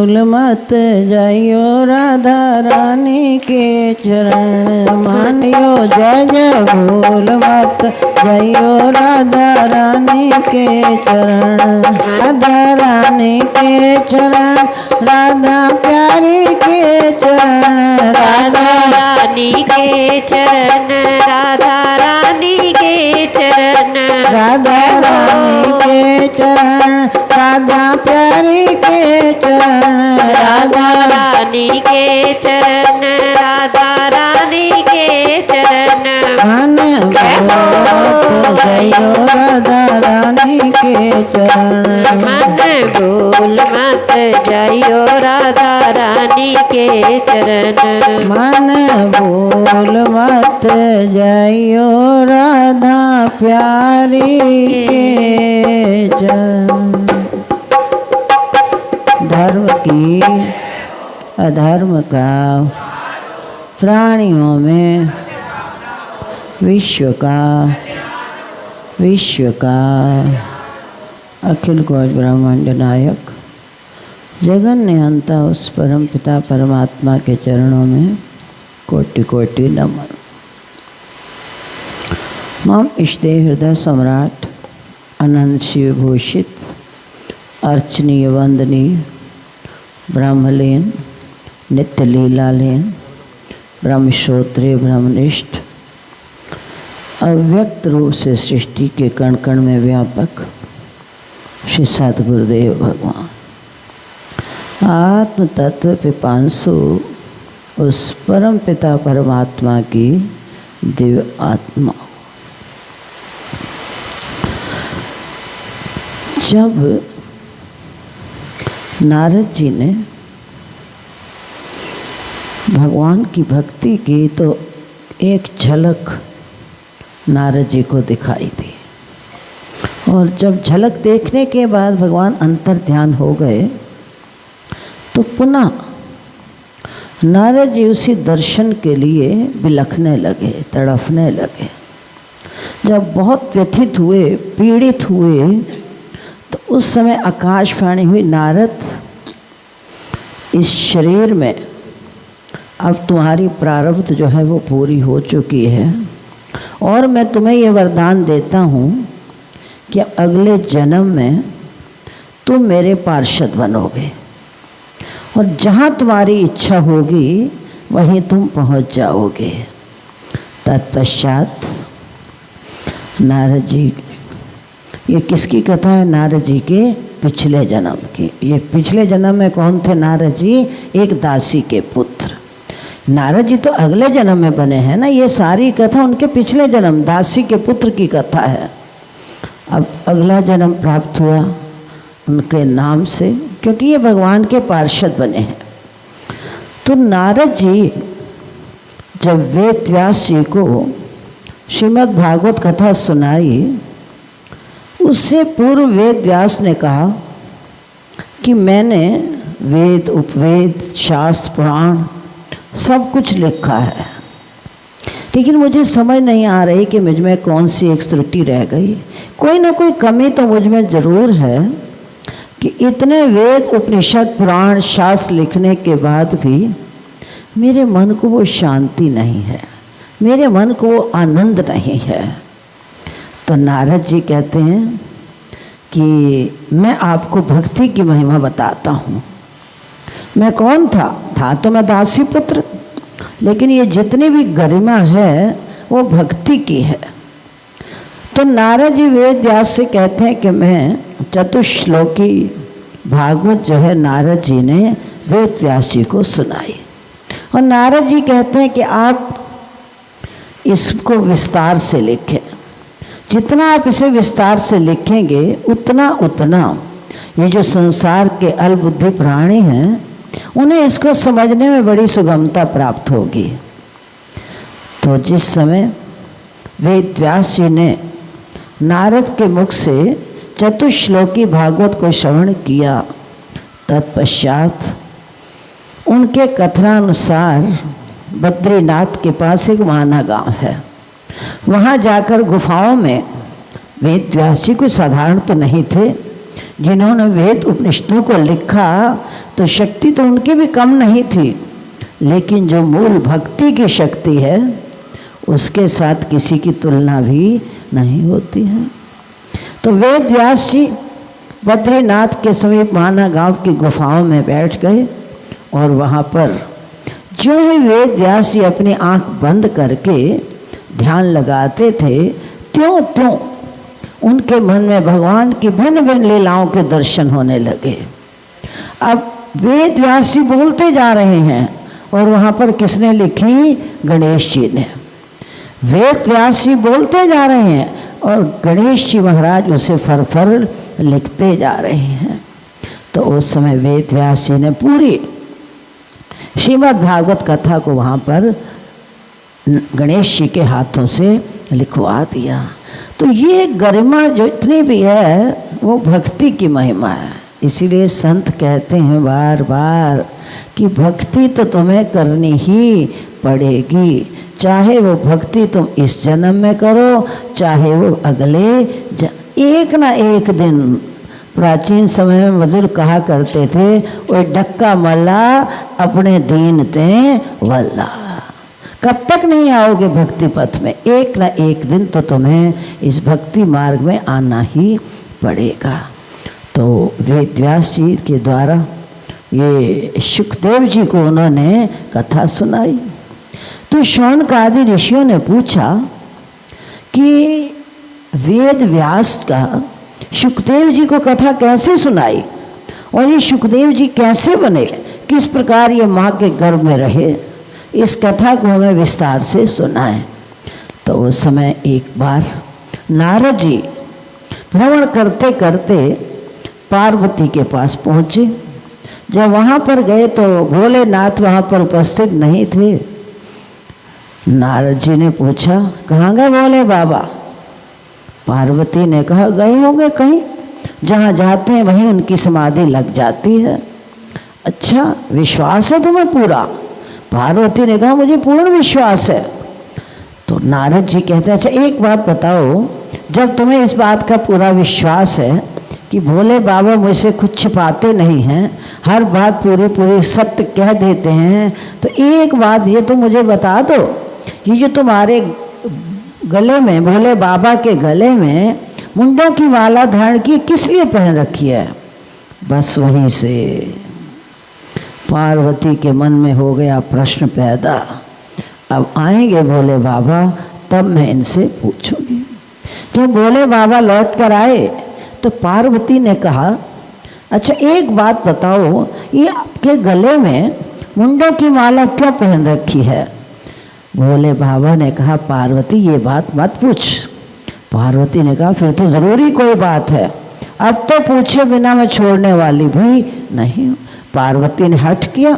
भूल मत जाइयो राधा रानी के चरण। मानियो जय जय भूल मत जाइयो राधा रानी के चरण। राधा रानी के चरण, राधा प्यारी के चरण। राधा रानी के चरण, राधा रानी के चरण। राधा रानी के चरण, राधा प्यारी के चरण। राधा रानी के चरण, राधा रानी के चरण। मन भूल जाइयो राधा रानी के चरण। मन भूल मत जाइयो राधा रानी के चरण। मन भूल मत जाइयो राधा प्यारी के चरण। धर्म की अधर्म का प्राणियों में विश्व का अखिल कोश ब्रह्मांड नायक जगन निहंता उस परम पिता परमात्मा के चरणों में कोटि कोटि नमन। मम इष्टे हृदय सम्राट अनंत शिव भूषित अर्चनीय वंदनीय ब्रह्मलीन नित्य लीलालीन ब्रह्मश्रोत्रिय ब्रह्मनिष्ठ अव्यक्त रूप से सृष्टि के कण कण में व्यापक श्री सद्गुरुदेव भगवान आत्म तत्व पिपांसु उस परम पिता परमात्मा की दिव्य आत्मा। जब नारद जी ने भगवान की भक्ति की तो एक झलक नारद जी को दिखाई दी, और जब झलक देखने के बाद भगवान अंतर ध्यान हो गए तो पुनः नारद जी उसी दर्शन के लिए बिलखने लगे, तड़फने लगे। जब बहुत व्यथित हुए, पीड़ित हुए, तो उस समय आकाशवाणी हुई, नारद इस शरीर में अब तुम्हारी प्रारब्ध जो है वो पूरी हो चुकी है, और मैं तुम्हें ये वरदान देता हूँ कि अगले जन्म में तुम मेरे पार्षद बनोगे, और जहाँ तुम्हारी इच्छा होगी वहीं तुम पहुँच जाओगे। तत्पश्चात नारद जी, ये किसकी कथा है? नारद जी के पिछले जन्म की। ये पिछले जन्म में कौन थे नारद जी? एक दासी के पुत्र। नारद जी तो अगले जन्म में बने हैं ना, ये सारी कथा उनके पिछले जन्म दासी के पुत्र की कथा है। अब अगला जन्म प्राप्त हुआ उनके नाम से, क्योंकि ये भगवान के पार्षद बने हैं। तो नारद जी जब वेद व्यास जी को श्रीमद् भागवत कथा सुनाई, उससे पूर्व वेद व्यास ने कहा कि मैंने वेद उपवेद शास्त्र पुराण सब कुछ लिखा है, लेकिन मुझे समझ नहीं आ रही कि मुझ में कौन सी एक त्रुटि रह गई। कोई ना कोई कमी तो मुझ में ज़रूर है कि इतने वेद उपनिषद पुराण शास्त्र लिखने के बाद भी मेरे मन को वो शांति नहीं है, मेरे मन को वो आनंद नहीं है। तो नारद जी कहते हैं कि मैं आपको भक्ति की महिमा बताता हूँ। मैं कौन था तो मैं दासी पुत्र, लेकिन ये जितनी भी गरिमा है वो भक्ति की है। तो नारद जी वेद व्यास से कहते हैं कि मैं चतुश्लोकी भागवत जो है नारद जी ने वेद व्यास जी को सुनाई, और नारद जी कहते हैं कि आप इसको विस्तार से लिखें। जितना आप इसे विस्तार से लिखेंगे उतना उतना ये जो संसार के अल्पबुद्धि प्राणी हैं उन्हें इसको समझने में बड़ी सुगमता प्राप्त होगी। तो जिस समय वेद व्यास जी ने नारद के मुख से चतुश्लोकी भागवत को श्रवण किया, तत्पश्चात उनके कथनानुसार बद्रीनाथ के पास एक माना गांव है, वहाँ जाकर गुफाओं में वेद व्यास जी कोई साधारण तो नहीं थे, जिन्होंने वेद उपनिषदों को लिखा तो शक्ति तो उनकी भी कम नहीं थी, लेकिन जो मूल भक्ति की शक्ति है उसके साथ किसी की तुलना भी नहीं होती है। तो वेद व्यास जी बद्रीनाथ के समीप माना गांव की गुफाओं में बैठ गए और वहाँ पर जो ही वेद व्यास जी अपनी आंख बंद करके ध्यान लगाते थे, त्यों त्यों उनके मन में भगवान की भिन्न भिन्न लीलाओं के दर्शन होने लगे। अब वेद व्यास जी बोलते जा रहे हैं और वहाँ पर किसने लिखी? गणेश जी ने। वेद व्यास जी बोलते जा रहे हैं और गणेश जी महाराज उसे फर लिखते जा रहे हैं। तो उस समय वेद व्यास जी ने पूरी श्रीमद् भागवत कथा को वहाँ पर गणेश जी के हाथों से लिखवा दिया। तो ये गरिमा जो इतनी भी है वो भक्ति की महिमा है। इसीलिए संत कहते हैं बार बार कि भक्ति तो तुम्हें करनी ही पड़ेगी, चाहे वो भक्ति तुम इस जन्म में करो चाहे वो अगले एक ना एक दिन। प्राचीन समय में बुजुर्ग कहा करते थे, वो डक्का मल्ला अपने दीन ते वल्ला। कब तक नहीं आओगे भक्ति पथ में? एक ना एक दिन तो तुम्हें इस भक्ति मार्ग में आना ही पड़ेगा। तो वेद व्यास जी के द्वारा ये सुखदेव जी को उन्होंने कथा सुनाई। तो शौनक आदि ऋषियों ने पूछा कि वेद व्यास का सुखदेव जी को कथा कैसे सुनाई और ये सुखदेव जी कैसे बने, किस प्रकार ये माँ के गर्भ में रहे, इस कथा को हमें विस्तार से सुनाएं। तो उस समय एक बार नारद जी भ्रमण करते करते पार्वती के पास पहुँचे। जब वहाँ पर गए तो भोलेनाथ वहाँ पर उपस्थित नहीं थे। नारद जी ने पूछा, कहाँ गए भोले बाबा? पार्वती ने कहा, गए होंगे कहीं, जहाँ जाते हैं वहीं उनकी समाधि लग जाती है। अच्छा, विश्वास है तुम्हें पूरा? पार्वती ने कहा, मुझे पूर्ण विश्वास है। तो नारद जी कहते हैं, अच्छा एक बात बताओ, जब तुम्हें इस बात का पूरा विश्वास है कि भोले बाबा मुझसे कुछ छिपाते नहीं हैं, हर बात पूरी पूरी सत्य कह देते हैं, तो एक बात ये तो मुझे बता दो, ये जो तुम्हारे गले में, भोले बाबा के गले में मुंडों की माला धारण की किस लिए पहन रखी है? बस वहीं से पार्वती के मन में हो गया प्रश्न पैदा, अब आएंगे भोले बाबा तब मैं इनसे पूछूंगी। जब भोले बाबा लौट कर आए तो पार्वती ने कहा, अच्छा एक बात बताओ, ये आपके गले में मुंडों की माला क्यों पहन रखी है? भोले बाबा ने कहा, पार्वती ये बात मत पूछ। पार्वती ने कहा, फिर तो ज़रूरी कोई बात है, अब तो पूछे बिना मैं छोड़ने वाली भी नहीं। पार्वती ने हट किया।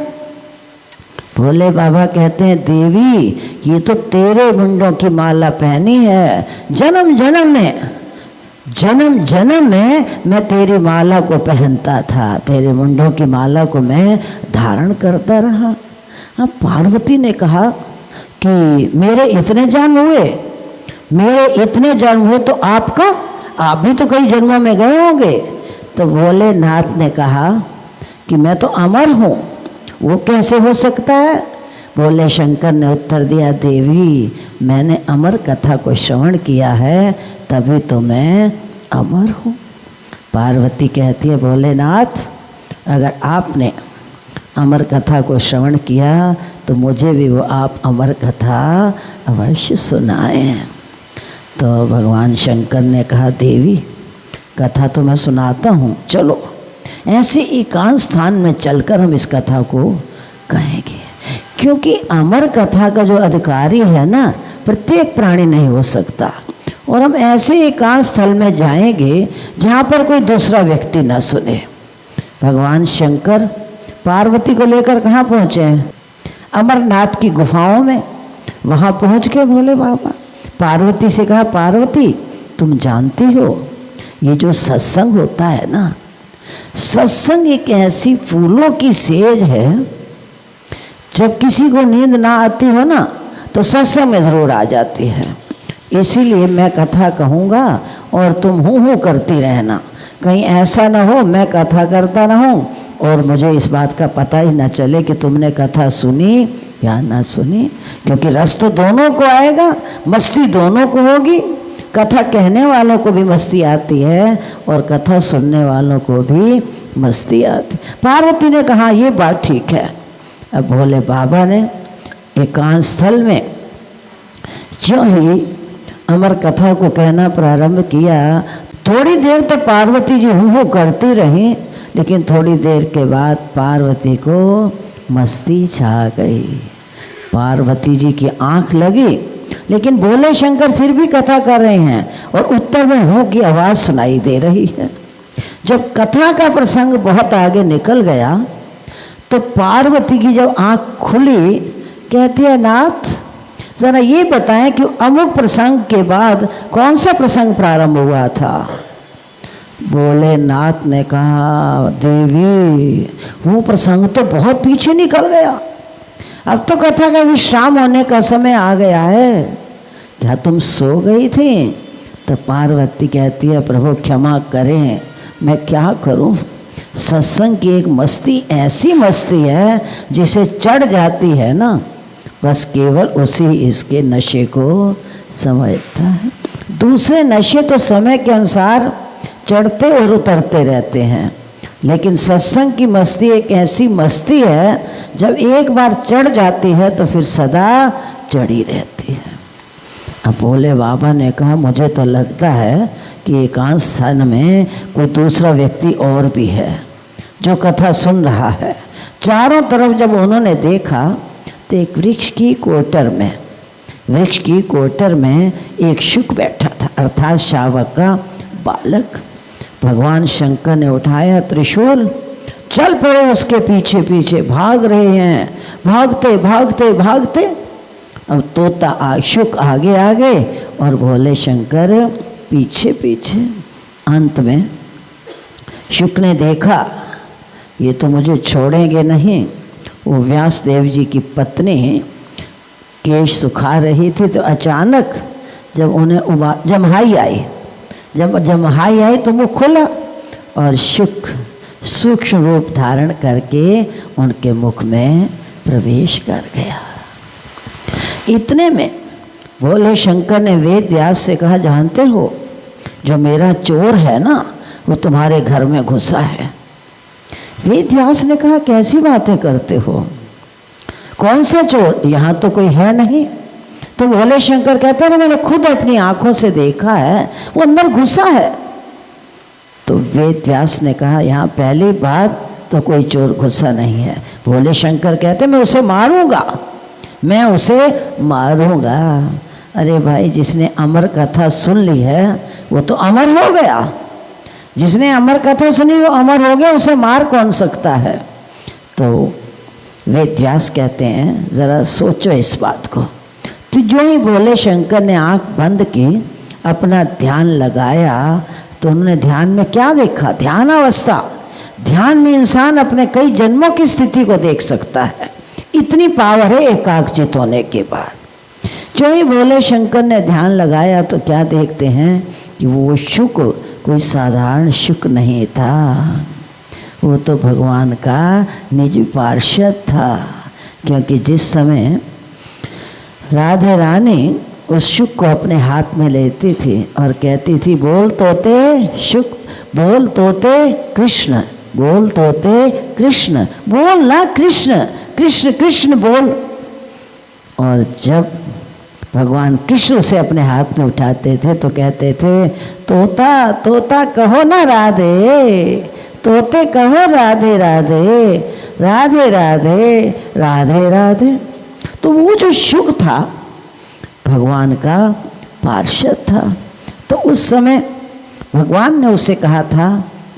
भोले बाबा कहते हैं, देवी ये तो तेरे मुंडों की माला पहनी है, जन्म जन्म में मैं तेरी माला को पहनता था, तेरे मुंडों की माला को मैं धारण करता रहा। अब पार्वती ने कहा कि मेरे इतने जन्म हुए तो आपका, आप भी तो कई जन्मों में गए होंगे। तो भोलेनाथ ने कहा कि मैं तो अमर हूँ, वो कैसे हो सकता है? भोले शंकर ने उत्तर दिया, देवी मैंने अमर कथा को श्रवण किया है तभी तो मैं अमर हूँ। पार्वती कहती है, भोलेनाथ अगर आपने अमर कथा को श्रवण किया तो मुझे भी वो आप अमर कथा अवश्य सुनाएं। तो भगवान शंकर ने कहा, देवी कथा तो मैं सुनाता हूँ, चलो ऐसे एकांत स्थान में चलकर हम इस कथा को कहेंगे, क्योंकि अमर कथा का जो अधिकारी है ना, प्रत्येक प्राणी नहीं हो सकता। और हम ऐसे एकांत स्थल में जाएंगे जहाँ पर कोई दूसरा व्यक्ति न सुने। भगवान शंकर पार्वती को लेकर कहाँ पहुँचे हैं? अमरनाथ की गुफाओं में। वहाँ पहुँच के भोले बाबा पार्वती से कहा, पार्वती तुम जानती हो ये जो सत्संग होता है ना, सत्संग एक ऐसी फूलों की सेज है, जब किसी को नींद ना आती हो ना तो सत्संग में ज़रूर आ जाती है। इसीलिए मैं कथा कहूँगा और तुम हूँ करती रहना, कहीं ऐसा ना हो मैं कथा करता ना हूँ और मुझे इस बात का पता ही ना चले कि तुमने कथा सुनी या ना सुनी, क्योंकि रस तो दोनों को आएगा, मस्ती दोनों को होगी। कथा कहने वालों को भी मस्ती आती है और कथा सुनने वालों को भी मस्ती आती। पार्वती ने कहा ये बात ठीक है। अब भोले बाबा ने एकांत स्थल में जो ही अमर कथा को कहना प्रारंभ किया, थोड़ी देर तो पार्वती जी हूँ करती रही, लेकिन थोड़ी देर के बाद पार्वती को मस्ती छा गई। पार्वती जी की आंख लगी, लेकिन भोले शंकर फिर भी कथा कर रहे हैं और उत्तर में हूँ की आवाज़ सुनाई दे रही है। जब कथा का प्रसंग बहुत आगे निकल गया तो पार्वती की जब आंख खुली, कहती है नाथ ज़रा ये बताएं कि अमुक प्रसंग के बाद कौन सा प्रसंग प्रारंभ हुआ था। भोलेनाथ ने कहा देवी वो प्रसंग तो बहुत पीछे निकल गया, अब तो कथा का विश्राम होने का समय आ गया है, क्या तुम सो गई थी? तो पार्वती कहती है प्रभु क्षमा करें, मैं क्या करूं, सत्संग की एक मस्ती ऐसी मस्ती है जिसे चढ़ जाती है ना, बस केवल उसी इसके नशे को समझता है। दूसरे नशे तो समय के अनुसार चढ़ते और उतरते रहते हैं, लेकिन सत्संग की मस्ती एक ऐसी मस्ती है जब एक बार चढ़ जाती है तो फिर सदा चढ़ी रहती है। अब भोले बाबा ने कहा मुझे तो लगता है कि एकांत स्थान में कोई दूसरा व्यक्ति और भी है जो कथा सुन रहा है। चारों तरफ जब उन्होंने देखा तो एक वृक्ष की कोटर में एक शुक बैठा था, अर्थात शावक का बालक। भगवान शंकर ने उठाया त्रिशूल, चल पड़े उसके पीछे पीछे, भाग रहे हैं, भागते भागते भागते। अब तोता शुक आगे आगे और भोले शंकर पीछे पीछे। अंत में शुक ने देखा ये तो मुझे छोड़ेंगे नहीं। वो व्यास देव जी की पत्नी केश सुखा रही थी, तो अचानक जब उन्हें जम्हाई आई, जब जम्हाई आई तो मुँह खुला और शुक सूक्ष्म रूप धारण करके उनके मुख में प्रवेश कर गया। इतने में भोले शंकर ने वेद व्यास से कहा जानते हो जो मेरा चोर है ना वो तुम्हारे घर में घुसा है। वेद व्यास ने कहा कैसी बातें करते हो, कौन सा चोर, यहाँ तो कोई है नहीं। तो भोले शंकर कहते हैं मैंने खुद अपनी आंखों से देखा है, वो अंदर घुसा है। तो वेद व्यास ने कहा यहाँ पहली बात तो कोई चोर घुसा नहीं है। भोले शंकर कहते मैं उसे मारूंगा, मैं उसे मारूंगा। अरे भाई जिसने अमर कथा सुन ली है वो तो अमर हो गया, जिसने अमर कथा सुनी वो अमर हो गया, उसे मार कौन सकता है। तो वेद व्यास कहते हैं ज़रा सोचो इस बात को। तो जो ही भोले शंकर ने आंख बंद की, अपना ध्यान लगाया, तो उन्होंने ध्यान में क्या देखा, ध्यान अवस्था। ध्यान में इंसान अपने कई जन्मों की स्थिति को देख सकता है, इतनी पावर है एकाग्रचित होने के बाद। जो ही भोले शंकर ने ध्यान लगाया तो क्या देखते हैं कि वो शुक कोई साधारण शुक नहीं था, वो तो भगवान का निज पार्षद था। क्योंकि जिस समय राधे रानी उस शुक को अपने हाथ में लेती थी और कहती थी बोल तोते शुक, बोल तोते कृष्ण, बोल तोते कृष्ण, बोल ना कृष्ण, कृष्ण कृष्ण बोल। और जब भगवान कृष्ण से अपने हाथ में उठाते थे तो कहते थे तोता तोता कहो ना राधे, तोते कहो राधे राधे, राधे राधे राधे राधे। तो वो जो शुक था भगवान का पार्षद था। तो उस समय भगवान ने उसे कहा था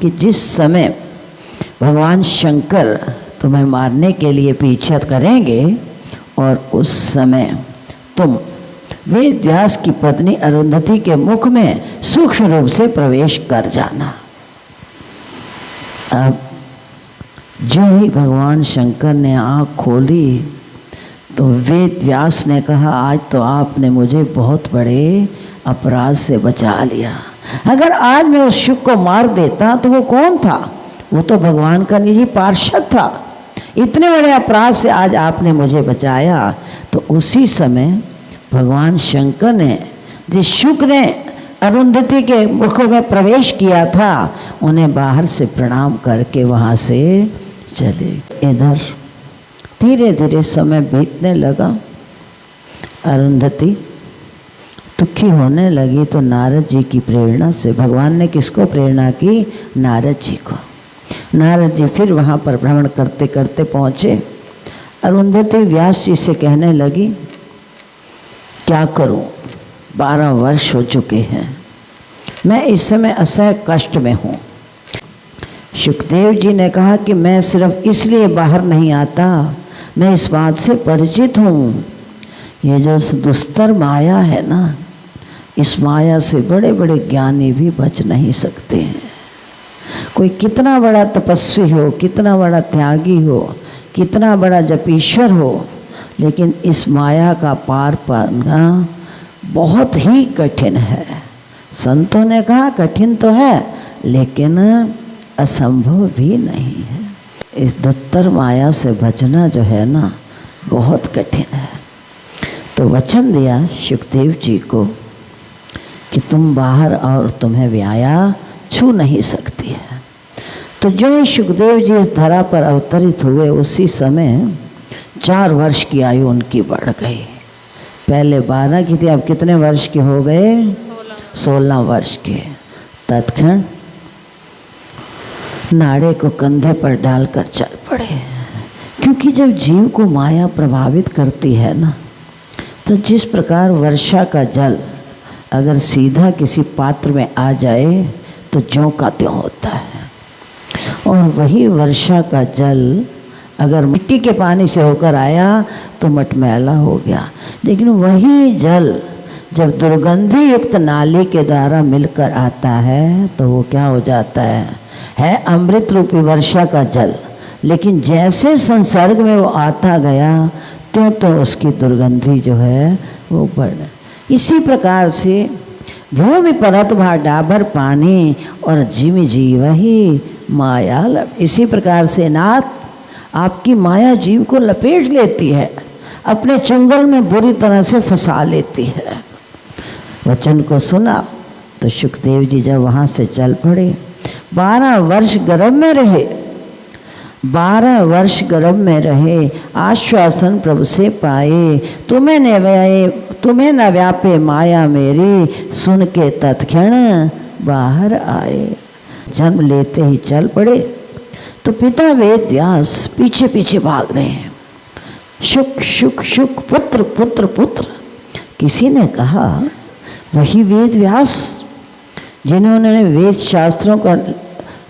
कि जिस समय भगवान शंकर तुम्हें मारने के लिए पीछे करेंगे और उस समय तुम वेद व्यास की पत्नी अरुंधति के मुख में सूक्ष्म रूप से प्रवेश कर जाना। अब जो ही भगवान शंकर ने आँख खोली तो वेद व्यास ने कहा आज तो आपने मुझे बहुत बड़े अपराध से बचा लिया। अगर आज मैं उस शुक को मार देता तो वो कौन था, वो तो भगवान का निजी पार्षद था, इतने बड़े अपराध से आज आपने मुझे बचाया। तो उसी समय भगवान शंकर ने, जिस शुक ने अरुंधति के मुख में प्रवेश किया था, उन्हें बाहर से प्रणाम करके वहाँ से चले। इधर धीरे धीरे समय बीतने लगा, अरुंधति दुखी होने लगी। तो नारद जी की प्रेरणा से, भगवान ने किसको प्रेरणा की? नारद जी को। नारद जी फिर वहाँ पर भ्रमण करते करते पहुँचे। अरुंधति व्यास जी से कहने लगी, क्या करूं, 12 वर्ष हो चुके हैं, मैं इस समय असह्य कष्ट में हूँ। शुकदेव जी ने कहा कि मैं सिर्फ इसलिए बाहर नहीं आता, मैं इस बात से परिचित हूँ, ये जो दुस्तर माया है ना, इस माया से बड़े बड़े ज्ञानी भी बच नहीं सकते हैं। कोई कितना बड़ा तपस्वी हो, कितना बड़ा त्यागी हो, कितना बड़ा जपीश्वर हो, लेकिन इस माया का पार पाना बहुत ही कठिन है। संतों ने कहा कठिन तो है, लेकिन असंभव भी नहीं है। इस दुस्तर माया से बचना जो है ना, बहुत कठिन है। तो वचन दिया शुकदेव जी को कि तुम बाहर और तुम्हें व्याया छू नहीं सकती है। तो जो ही शुकदेव जी इस धरा पर अवतरित हुए, उसी समय 4 वर्ष की आयु उनकी बढ़ गई। पहले 12 की थी, अब कितने वर्ष के हो गए? 16 वर्ष के। तत्क्षण नाड़े को कंधे पर डालकर चल पड़े, क्योंकि जब जीव को माया प्रभावित करती है ना, तो जिस प्रकार वर्षा का जल अगर सीधा किसी पात्र में आ जाए तो ज्यों का त्यों होता है, और वही वर्षा का जल अगर मिट्टी के पानी से होकर आया तो मटमैला हो गया। लेकिन वही जल जब दुर्गंधि युक्त नाली के द्वारा मिलकर आता है तो वो क्या हो जाता है अमृत रूपी वर्षा का जल। लेकिन जैसे संसर्ग में वो आता गया त्यों तो उसकी दुर्गंधि जो है वो बढ़। इसी प्रकार से भूमि परत भा डाबर पानी और जिमि जीव ही माया लब। इसी प्रकार से नाथ आपकी माया जीव को लपेट लेती है, अपने चंगुल में बुरी तरह से फंसा लेती है। वचन को सुना तो शुकदेव जी जब वहाँ से चल पड़े, 12 वर्ष गर्भ में रहे, 12 वर्ष गर्भ में रहे, आश्वासन प्रभु से पाए, तुम्हें न व्यापे माया मेरी, सुन के तत्क्षण बाहर आए। जन्म लेते ही चल पड़े तो पिता वेद व्यास पीछे पीछे भाग रहे हैं। शुक शुक शुक पुत्र पुत्र पुत्र। किसी ने कहा वही वेद व्यास जिन्होंने वेद शास्त्रों का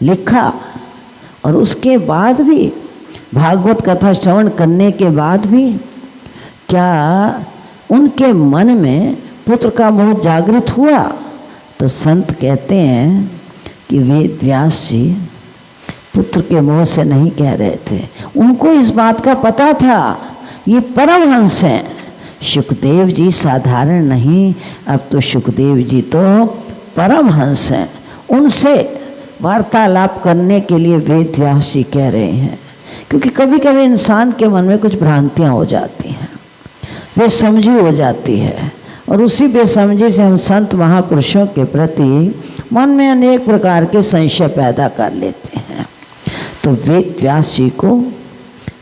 लिखा, और उसके बाद भी भागवत कथा श्रवण करने के बाद भी क्या उनके मन में पुत्र का मोह जागृत हुआ? तो संत कहते हैं कि वेद व्यास जी पुत्र के मोह से नहीं कह रहे थे, उनको इस बात का पता था ये परमहंस हैं। शुकदेव जी साधारण नहीं, अब तो शुकदेव जी तो परमहंस हैं। उनसे वार्तालाप करने के लिए वेद व्यास जी कह रहे हैं, क्योंकि कभी कभी इंसान के मन में कुछ भ्रांतियाँ हो जाती हैं, बेसमझी हो जाती है, और उसी बेसमझी से हम संत महापुरुषों के प्रति मन में अनेक प्रकार के संशय पैदा कर लेते हैं। तो वेद व्यास जी को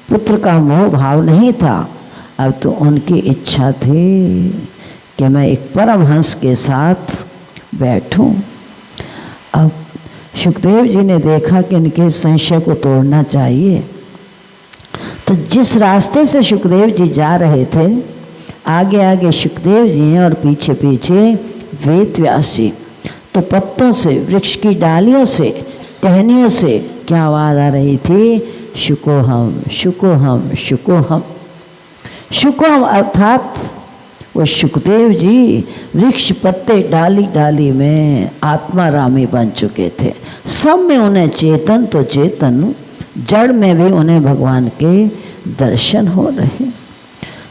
पुत्र का मोह भाव नहीं था, अब तो उनकी इच्छा थी कि मैं एक परमहंस के साथ बैठूं। अब शुकदेव जी ने देखा कि इनके संशय को तोड़ना चाहिए, तो जिस रास्ते से शुकदेव जी जा रहे थे, आगे आगे शुकदेव जी हैं और पीछे पीछे वेद व्यास जी। तो पत्तों से, वृक्ष की डालियों से, टहनियों से क्या आवाज़ आ रही थी? शुकोहम शुकोहम शुकोहम। शुकोहम अर्थात वो शुकदेव जी वृक्ष पत्ते डाली डाली में आत्मारामी बन चुके थे। सब में उन्हें चेतन तो चेतन, जड़ में भी उन्हें भगवान के दर्शन हो रहे।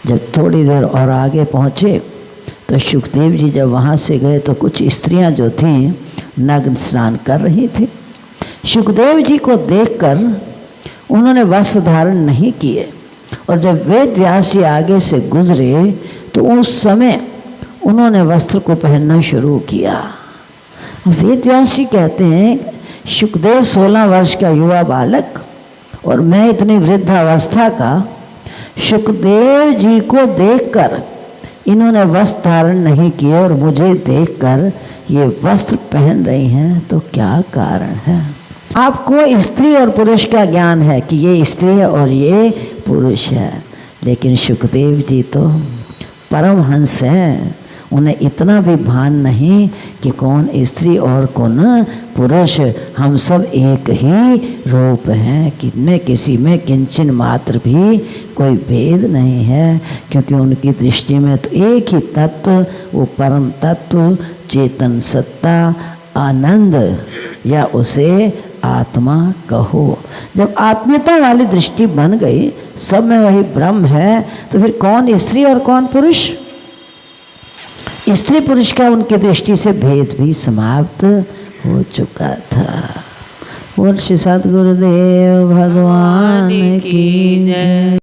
जब थोड़ी देर और आगे पहुँचे तो शुकदेव जी जब वहाँ से गए तो कुछ स्त्रियाँ जो थीं नग्न स्नान कर रही थी। सुखदेव जी को देखकर उन्होंने वस्त्र धारण नहीं किए, और जब वेद व्यास जी आगे से गुजरे तो उस समय उन्होंने वस्त्र को पहनना शुरू किया। वेद व्यास जी कहते हैं सुखदेव 16 वर्ष का युवा बालक और मैं इतनी वृद्धावस्था का, सुखदेव जी को देखकर इन्होंने वस्त्र धारण नहीं किए और मुझे देखकर ये वस्त्र पहन रही हैं, तो क्या कारण है? आपको स्त्री और पुरुष का ज्ञान है कि ये स्त्री है और ये पुरुष है, लेकिन सुखदेव जी तो परमहंस हैं, उन्हें इतना भी भान नहीं कि कौन स्त्री और कौन पुरुष, हम सब एक ही रूप हैं, किसमें किसी में किंचन मात्र भी कोई भेद नहीं है, क्योंकि उनकी दृष्टि में तो एक ही तत्व, वो परम तत्व, चेतन सत्ता, आनंद, या उसे आत्मा कहो। जब आत्मीयता वाली दृष्टि बन गई, सब में वही ब्रह्म है, तो फिर कौन स्त्री और कौन पुरुष? स्त्री पुरुष का उनकी दृष्टि से भेद भी समाप्त हो चुका था। बोल श्री सद्गुरुदेव भगवान की जय।